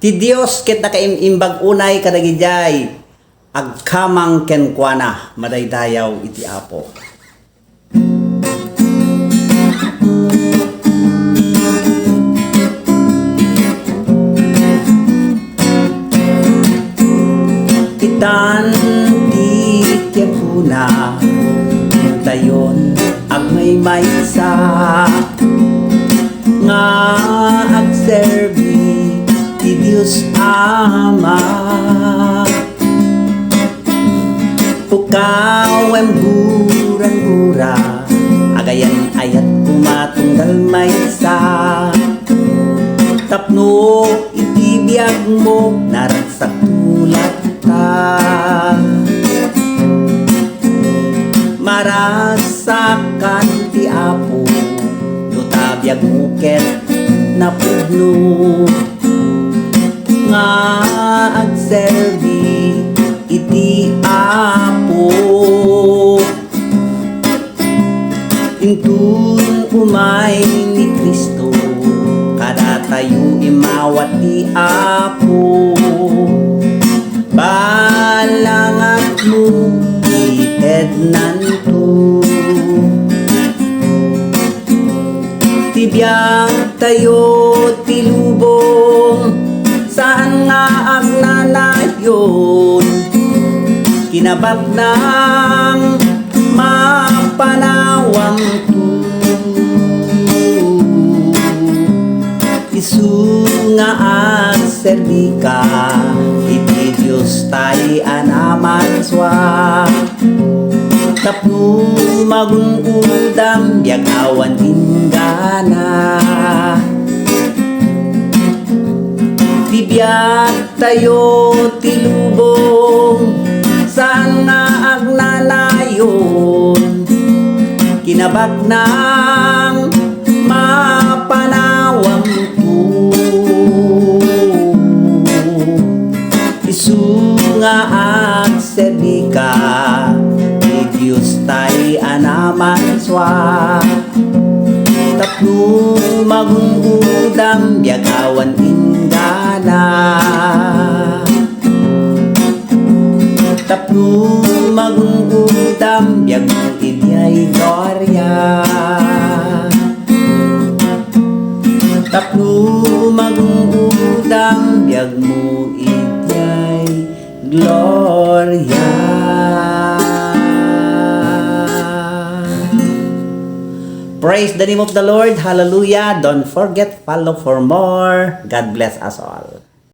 Ti Dios ket nakaimimbag unay kadagijay agkamang kenkwana madaydayaw iti Apo. Itan ti tiapuna tayon agmay maysa nga agserbi ti Dios Ama. Pukaw em guran-gura agayan ayat kumatunggal maysa tapno iti biag mo naragsak tulat ta marasakan ti Apo no tabiag muket na pudno nga agserbi iti Apo. Intun umay ni Kristo kada tayo imawat ti Apo. Balangat mo ited nanto tibiyag tayo ti lubong saan nga agnanayon kinabak ng mapanawang tu isu nga agserbi ka iti Diyos tay anaman swa tapno magungudam biagawan tinggana tibiyag tayo ti lubong saan nga agnanayon kinabak ng mapanawang tu isu nga agserbi ka ti Diyos tay anaman swa tapno magungudam biagawan tinggana tapno magungudam biag mo idyay glorya tapno magungudam biag mo idyay glorya. Praise the name of the Lord. Hallelujah. Don't forget, follow for more. God bless us all.